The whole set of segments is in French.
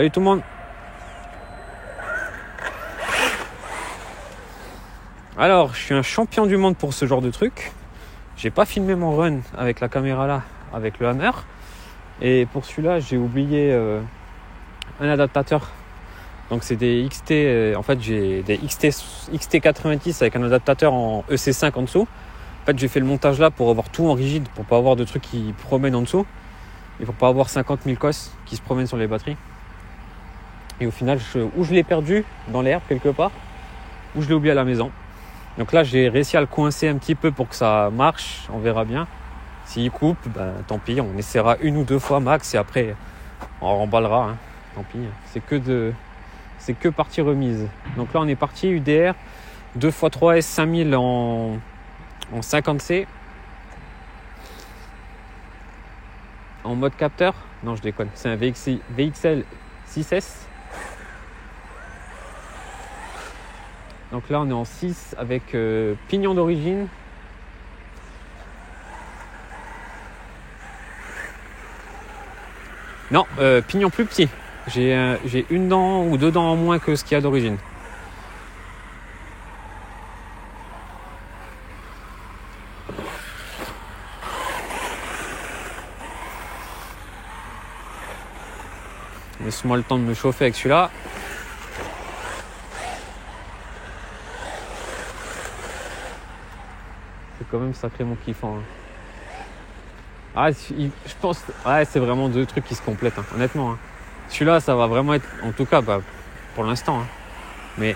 Salut tout le monde. Alors, je suis un champion du monde pour ce genre de truc. J'ai pas filmé mon run avec la caméra là, avec le hammer. Et pour celui-là, j'ai oublié un adaptateur. Donc c'est des XT, en fait j'ai des XT90 avec un adaptateur en EC5 en dessous. En fait j'ai fait le montage là pour avoir tout en rigide, pour pas avoir de trucs qui promènent en dessous. Et pour pas avoir 50 000 cosses qui se promènent sur les batteries. Et au final, ou je l'ai perdu dans l'herbe quelque part, ou je l'ai oublié à la maison. Donc là, j'ai réussi à le coincer un petit peu pour que ça marche. On verra bien. S'il coupe, ben, tant pis. On essaiera 1 ou 2 fois max et après, on remballera. Hein. Tant pis. C'est que partie remise. Donc là, on est parti UDR 2x3S 5000 en 50C. En mode capteur. Non, je déconne. C'est un VXL 6S. Donc là, on est en 6 avec pignon d'origine. Non, pignon plus petit. J'ai une dent ou 2 dents en moins que ce qu'il y a d'origine. Laisse-moi le temps de me chauffer avec celui-là. C'est quand même sacrément kiffant. Hein. Ah, je pense, ouais, c'est vraiment 2 trucs qui se complètent, hein, honnêtement. Hein. Celui-là, ça va vraiment être, en tout cas, bah, pour l'instant. Hein. Mais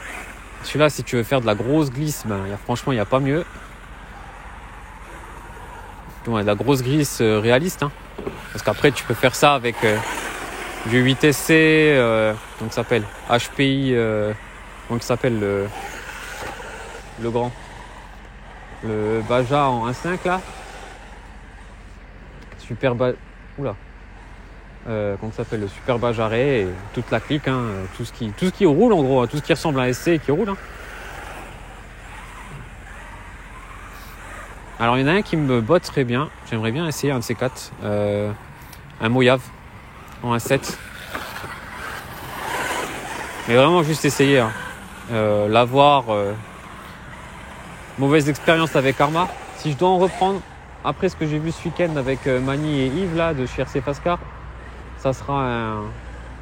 celui-là, si tu veux faire de la grosse glisse, ben, franchement, il n'y a pas mieux. Ouais, de la grosse glisse réaliste. Hein. Parce qu'après, tu peux faire ça avec du 8SC, donc ça s'appelle HPI, donc ça s'appelle le grand. Le Baja en 1.5 là. Super Oula. Comment ça s'appelle, le Super Bajaré et toute la clique, hein, tout ce qui roule en gros, hein, tout ce qui ressemble à un SC et qui roule. Hein. Alors il y en a un qui me botte très bien. J'aimerais bien essayer un de ces 4. Un Mojave en 1.7. Mais vraiment juste essayer. Hein. L'avoir. Mauvaise expérience avec Arma. Si je dois en reprendre, après ce que j'ai vu ce week-end avec Mani et Yves là de chez RC Fascar, ça sera un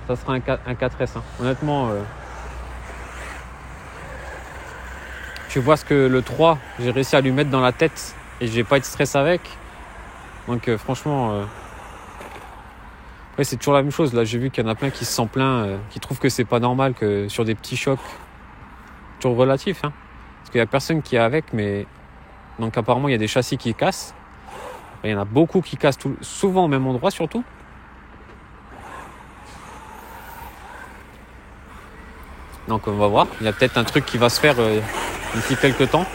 4S. Hein. Honnêtement, tu vois ce que le 3, j'ai réussi à lui mettre dans la tête et j'ai pas été stress avec. Donc franchement, ouais, c'est toujours la même chose. Là, j'ai vu qu'il y en a plein qui se sentent plein, qui trouvent que c'est pas normal que sur des petits chocs, toujours relatif. Hein. Parce qu'il y a personne qui est avec, mais donc apparemment il y a des châssis qui cassent. Il y en a beaucoup qui cassent souvent au même endroit surtout. Donc on va voir. Il y a peut-être un truc qui va se faire d'ici quelques temps.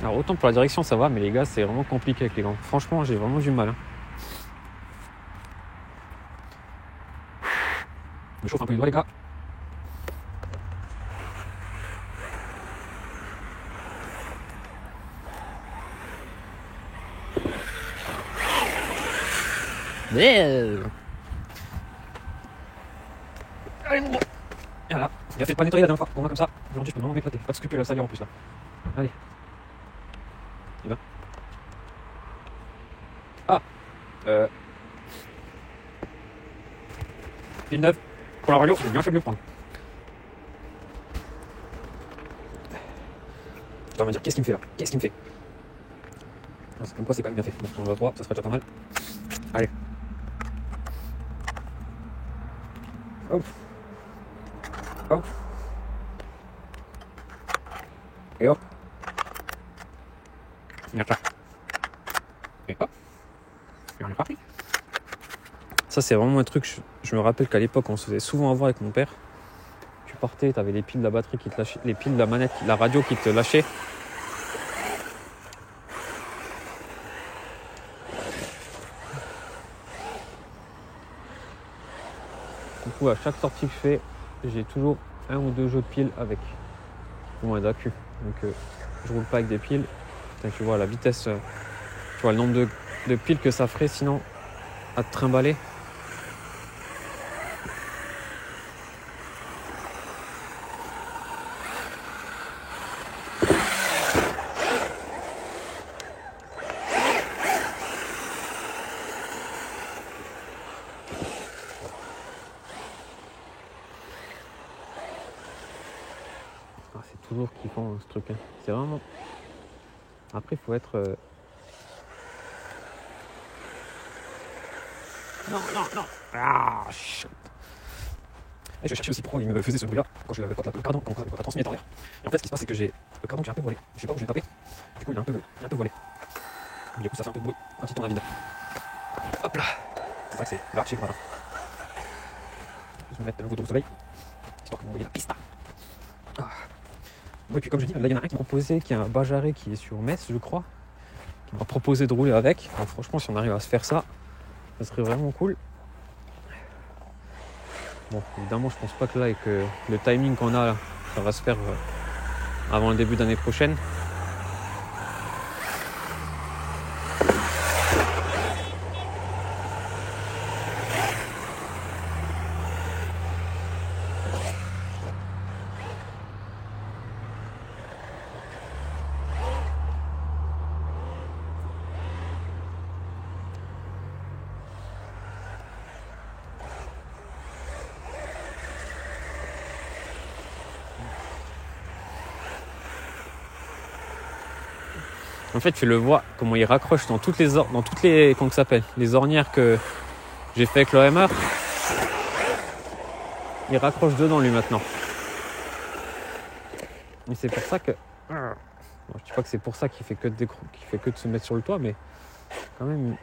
Alors autant pour la direction ça va, mais les gars c'est vraiment compliqué avec les gants. Franchement j'ai vraiment du mal. Hein. Je me chauffe un peu les doigts les gars. Allez mon gros. Voilà. Il a fait pas nettoyer la dernière fois. Pour moi comme ça. Aujourd'hui je peux vraiment m'éclater. Pas de scrupules à salir en plus là. Allez. Il va. Ah. Pile neuve. Pour la radio, j'ai bien fait de le prendre. Tu vas me dire qu'est-ce qu'il me fait là? Qu'est-ce qu'il me fait? C'est comme quoi c'est quand même bien fait. Bon, on va voir, ça serait déjà pas mal. Allez. Hop. Hop. Et hop. Et hop. Et hop. Et on est parti. Ça c'est vraiment un truc, je me rappelle qu'à l'époque on se faisait souvent avoir avec mon père. Tu partais, t'avais les piles de la batterie qui te lâchaient, les piles de la manette, la radio qui te lâchait. Du coup, à chaque sortie que je fais, j'ai toujours un ou deux jeux de piles avec, au moins d'accu. Donc je roule pas avec des piles. Putain, tu vois la vitesse, tu vois le nombre de piles que ça ferait sinon à te trimballer. C'est toujours kiffant ce truc. Hein. C'est vraiment. Après, il faut être. Non, non, non. Ah, shit. Et je cherchais aussi pourquoi il me faisait ce bruit-là quand je l'avais pas le cardan, quand la transmission est en l'air. Et en fait, ce qui se passe, c'est que j'ai le cardan que j'ai un peu volé. Je sais pas où je l'ai tapé. Du coup, il est un peu volé. Du coup, ça fait un peu de bruit quand il tourne à vide. Hop là. C'est vrai que c'est l'archi, voilà. Je vais me mettre le photo au soleil, histoire que vous voyez la piste. Ah. Bon, et puis comme je dis, là il y en a un qui m'a proposé, qui est un Bajaré qui est sur Metz, je crois, qui m'a proposé de rouler avec. Alors, franchement, si on arrive à se faire ça, ça serait vraiment cool. Bon, évidemment, je pense pas que là, avec le timing qu'on a, là, ça va se faire avant le début d'année prochaine. En fait, tu le vois comment il raccroche dans toutes les comment ça s'appelle, les ornières que j'ai fait avec l'OMR. Il raccroche dedans lui maintenant. Et c'est pour ça que bon, je dis pas que c'est pour ça qu'il fait que de se mettre sur le toit, mais quand même.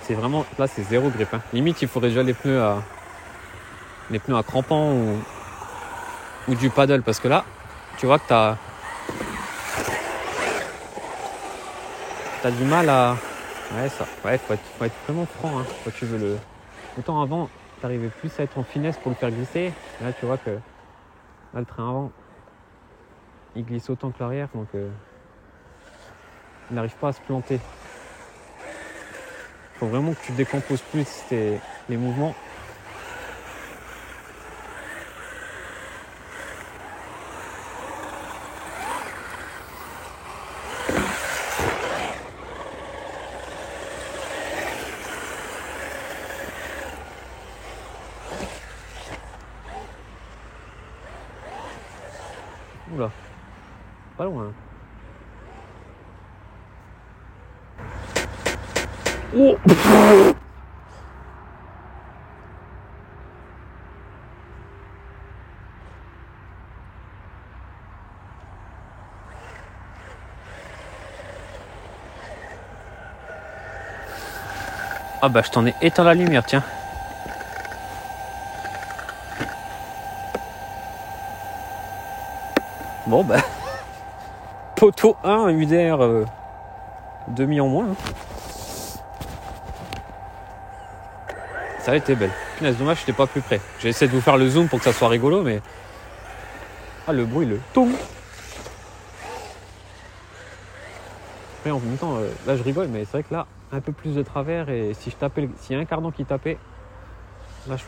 C'est vraiment, là c'est zéro grip. Hein. Limite il faudrait déjà les pneus à crampons ou du paddle parce que là, tu vois que t'as du mal à. Ouais, faut être vraiment franc. Hein, quand tu veux le. Autant avant, t'arrivais plus à être en finesse pour le faire glisser. Là tu vois que là, le train avant, il glisse autant que l'arrière, donc il n'arrive pas à se planter. Faut vraiment que tu décomposes plus les mouvements. Oula, pas loin. Oh. Ah bah je t'en ai éteint la lumière, tiens. Bon bah poteau 1 UDR demi en moins. Hein. Ça a été belle. Punaise, dommage, j'étais pas plus près. J'ai essayé de vous faire le zoom pour que ça soit rigolo, mais ah le bruit, le toum. Après en même temps, là je rigole, mais c'est vrai que là un peu plus de travers et si je tapais, s'il y a un cardan qui tapait, là je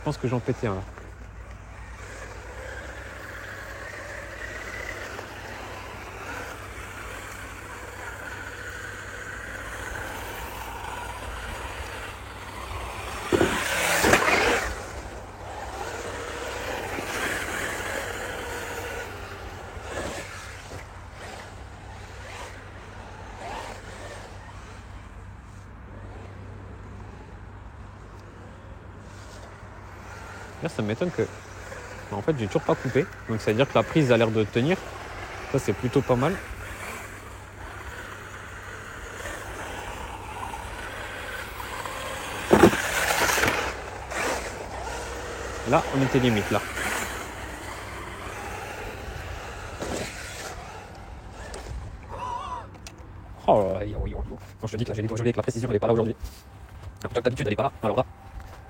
pense que j'en pétais un. Là. Là, ça m'étonne que... En fait, j'ai toujours pas coupé. Donc, ça veut dire que la prise a l'air de tenir. Ça, c'est plutôt pas mal. Là, on était limite, là. Oh là là, quand je te dis que là, j'ai les doigts gelés, que la précision, elle est pas là aujourd'hui. D'habitude, elle est pas là. Alors là,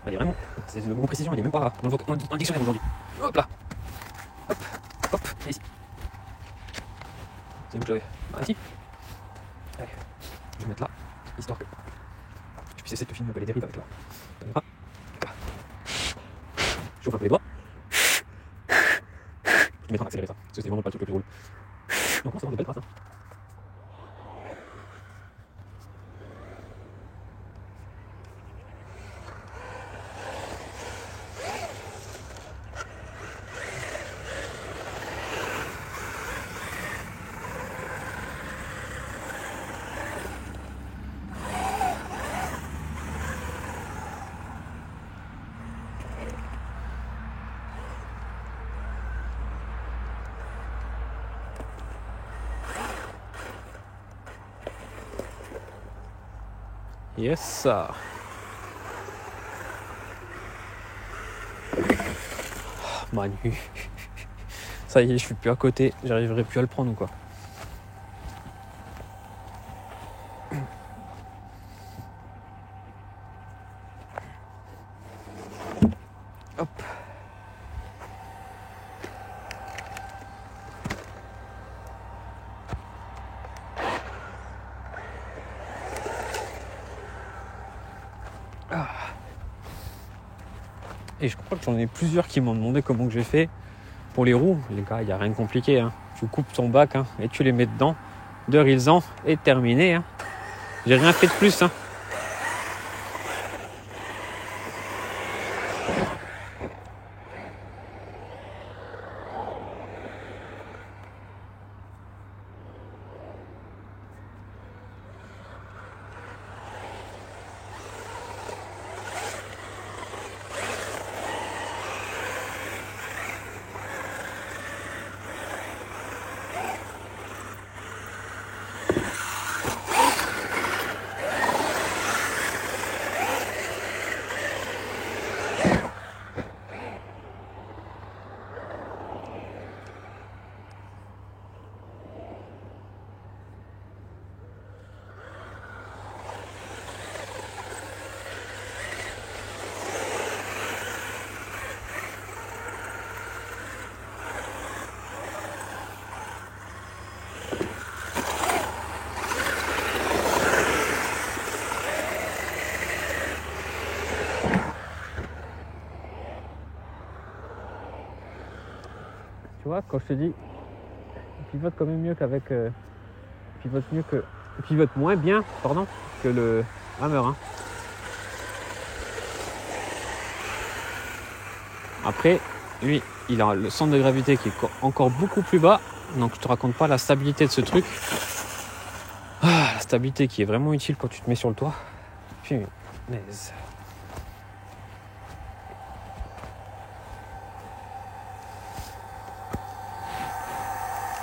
elle est vraiment... Le mot précision, il est même pas là. Dans le dictionnaire aujourd'hui. Hop là. Hop, hop, et ici. C'est où que j'avais? Ici. Allez, je vais mettre là, histoire que je puisse essayer de te filmer un peu les dérives avec là. J'ouvre un peu les doigts. Je vais mettre en accéléré ça, parce que c'est vraiment pas le truc le plus drôle. Donc on commence à avoir de belles traces. Hein. Yes, ça. Oh, Manu. Ça y est, je suis plus à côté. J'arriverai plus à le prendre ou quoi. Hop. Ah. Et je crois que j'en ai plusieurs qui m'ont demandé comment que j'ai fait pour les roues. Les gars, il n'y a rien de compliqué. Hein. Tu coupes ton bac hein, et tu les mets dedans. 2 rilsans et terminé. Hein. J'ai rien fait de plus. Hein. Tu vois, quand je te dis, il pivote quand même mieux qu'avec... il pivote moins bien, pardon, que le Hammer. Hein. Après, lui, il a le centre de gravité qui est encore beaucoup plus bas. Donc je te raconte pas la stabilité de ce truc. Ah, la stabilité qui est vraiment utile quand tu te mets sur le toit. Punaise.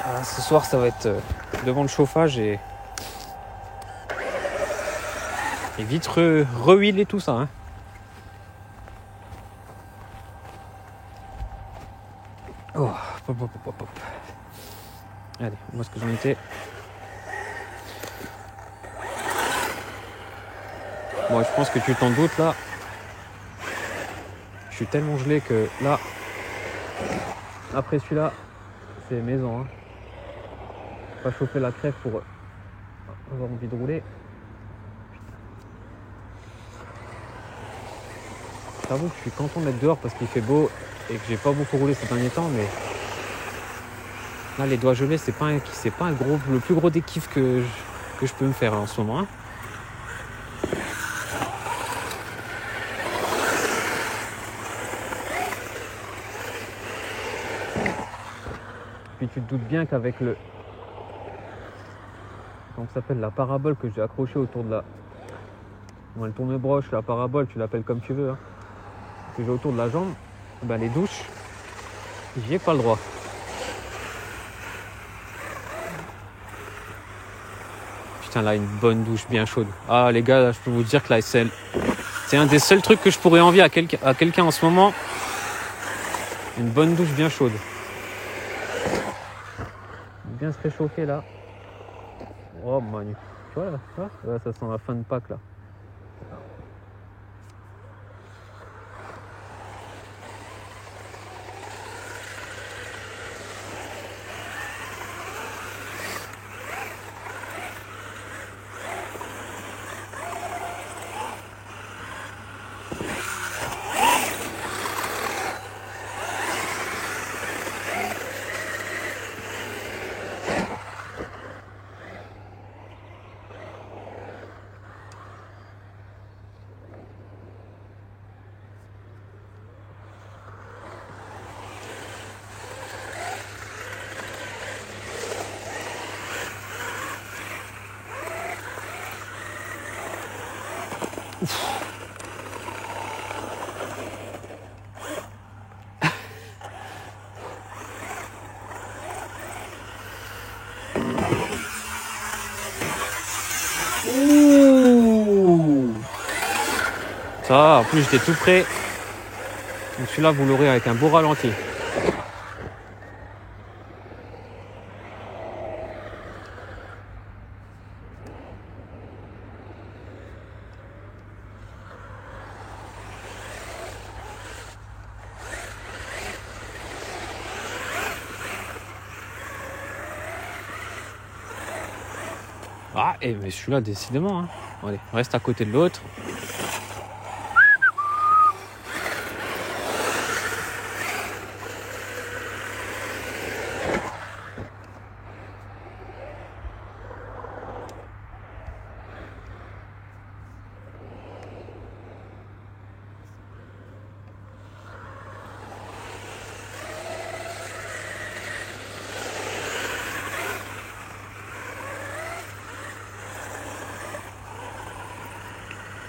Ah, ce soir, ça va être devant le chauffage et vite re-huiler tout ça. Hein. Oh, hop, hop, hop, hop. Allez, moi ce que j'en étais. Bon, je pense que tu t'en doutes là. Je suis tellement gelé que là, après celui-là, c'est maison. Hein. Pas chauffer la crève pour avoir envie de rouler. J'avoue que je suis content d'être dehors parce qu'il fait beau et que j'ai pas beaucoup roulé ces derniers temps, mais là les doigts gelés c'est pas le plus gros des kiffs que je peux me faire en ce moment. Hein. Puis tu te doutes bien qu'avec le comment ça s'appelle, la parabole que j'ai accrochée autour de la le tourne-broche, la parabole, tu l'appelles comme tu veux, hein, que j'ai autour de la jambe, bah, les douches, j'y ai pas le droit. Putain, là, une bonne douche bien chaude. Ah, les gars, là, je peux vous dire que la SL, c'est un des seuls trucs que je pourrais envier à quelqu'un en ce moment. Une bonne douche bien chaude. Bien se réchauffer, là. Oh, Manu. Tu vois, là, ça sent la fin de Pâques, là. Ouh. Ça, en plus, j'étais tout près. Donc celui-là, vous l'aurez avec un beau ralenti. Ah, mais celui-là, décidément. Hein. Allez, reste à côté de l'autre.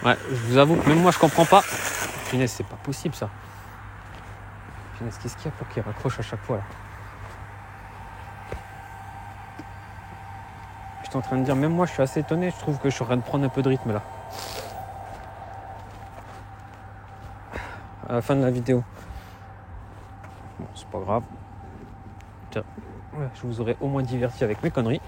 Ouais, je vous avoue que même moi je comprends pas. Punaise, c'est pas possible ça. Punaise, qu'est-ce qu'il y a pour qu'il raccroche à chaque fois là? J'étais en train de dire, même moi je suis assez étonné, je trouve que je suis en train de prendre un peu de rythme là. À la fin de la vidéo. Bon, c'est pas grave. Tiens, ouais, je vous aurais au moins diverti avec mes conneries.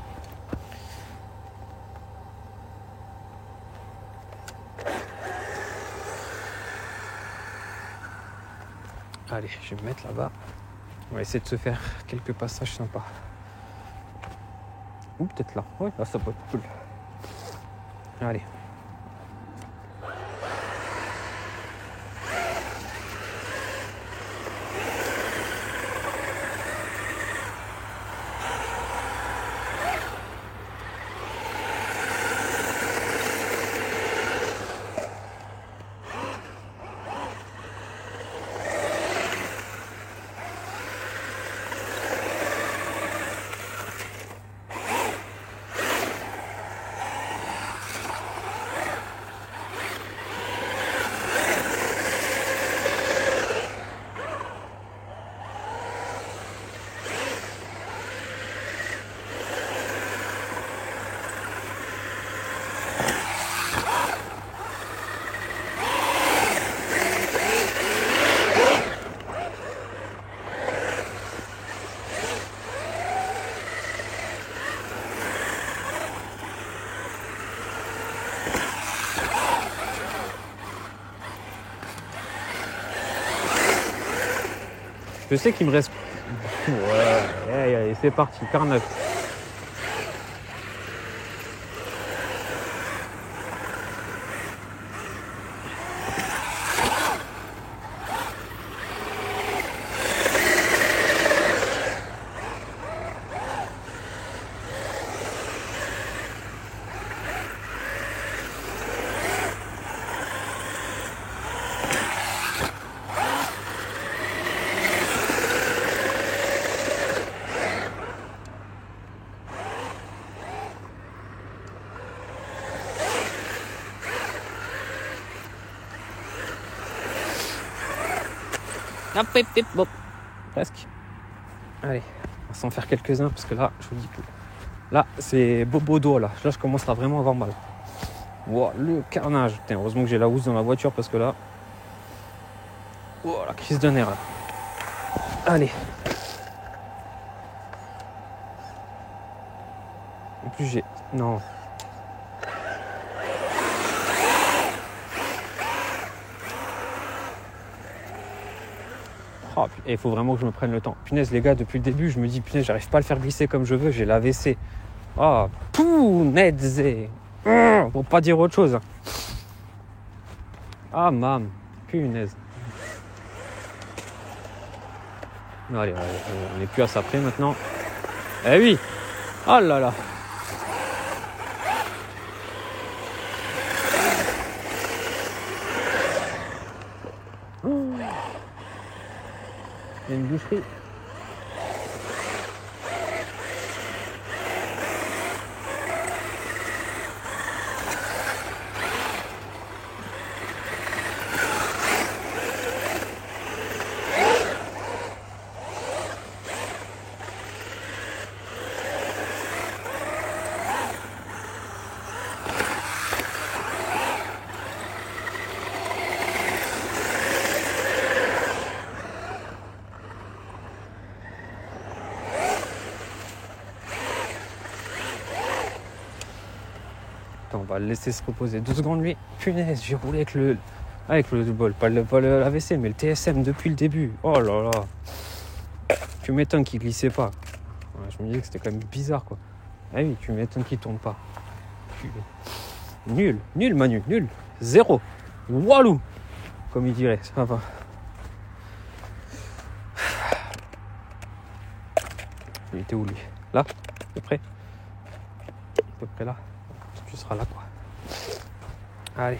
Allez, je vais me mettre là-bas. On va essayer de se faire quelques passages sympas. Ou peut-être là. Ouais, là ça peut être cool. Allez. Je sais qu'il me reste... Ouais, allez, c'est parti, carnage. Hop, hop, hop, bon. Presque. Allez, on va s'en faire quelques-uns parce que là, je vous dis que là, c'est bobo dos là. Là, je commence à vraiment avoir mal. Wow, le carnage. Putain, heureusement que j'ai la housse dans la voiture parce que là... Oh, la crise de nerfs là. Allez. En plus, j'ai... Non. Oh, il faut vraiment que je me prenne le temps. Punaise, les gars, depuis le début, je me dis, punaise, j'arrive pas à le faire glisser comme je veux, j'ai l'AVC. Oh, punaise. Pour pas dire autre chose. Ah, mam, punaise. Allez, on n'est plus à ça près maintenant. Eh oui. Oh là là. Il y a une boucherie. On va le laisser se reposer 2 secondes lui. Punaise, j'ai roulé avec le bol, pas l'AVC, mais le TSM depuis le début. Oh là là. Tu m'étonnes qu'il glissait pas. Ouais, je me disais que c'était quand même bizarre quoi. Ah oui, tu m'étonnes qu'il tourne pas. Nul Manu, nul. 0. Walou. Comme il dirait, ça va. Il était où lui? Là? À peu près? À peu près là. Tu seras là quoi. Allez.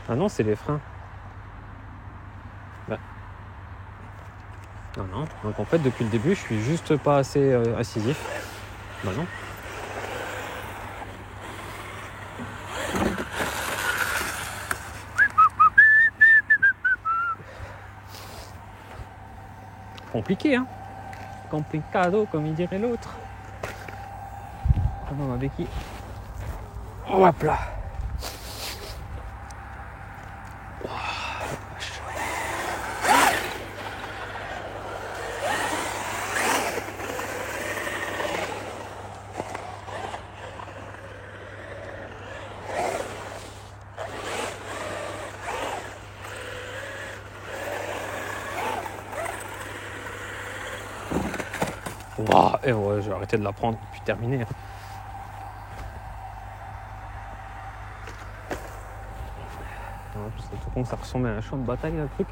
Ah non, c'est les freins. Bah. Non. Donc en fait, depuis le début, je suis juste pas assez incisif. Bah non. Compliqué, hein. Complicado, comme il dirait l'autre. Comment ma béquille. Hop là. Wow, et ouais, j'ai arrêté de la prendre, puis terminé. En plus, c'est tout con, ça ressemble à un champ de bataille, le truc.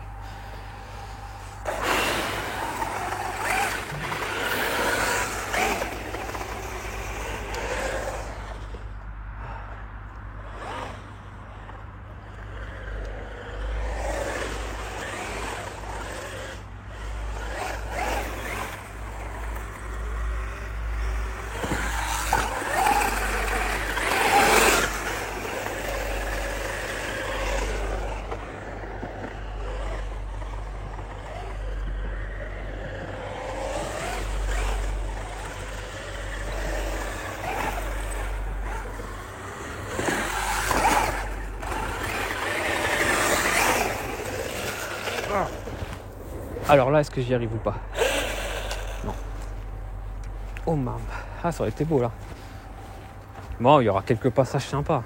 Alors là, est-ce que j'y arrive ou pas? Non. Oh mam. Ah, ça aurait été beau là. Bon, il y aura quelques passages sympas.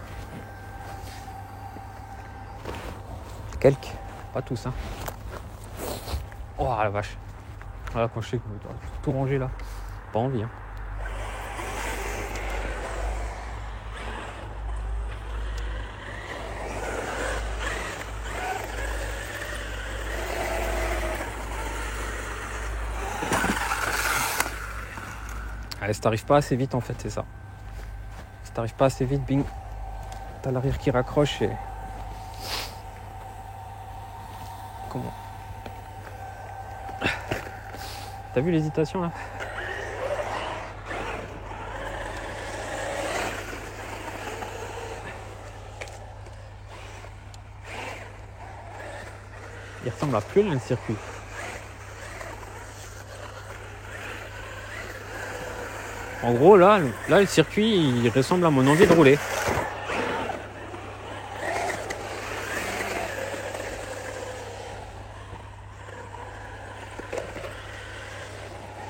Quelques. Pas tous, hein. Oh la vache. Voilà, quand je sais que je dois tout ranger là. Pas envie, hein. Ouais, si t'arrives pas assez vite en fait, c'est ça. Si t'arrives pas assez vite, bing, t'as l'arrière qui raccroche et... Comment? T'as vu l'hésitation là? Il ressemble à plus rien le circuit. En gros là le circuit il ressemble à mon envie de rouler.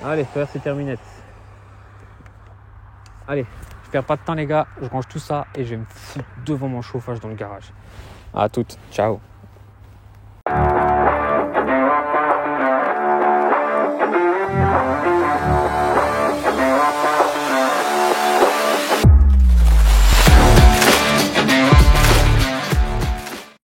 Allez, frère, c'est terminé. Allez, je perds pas de temps les gars, je range tout ça et je vais me foutre devant mon chauffage dans le garage. À toutes, ciao.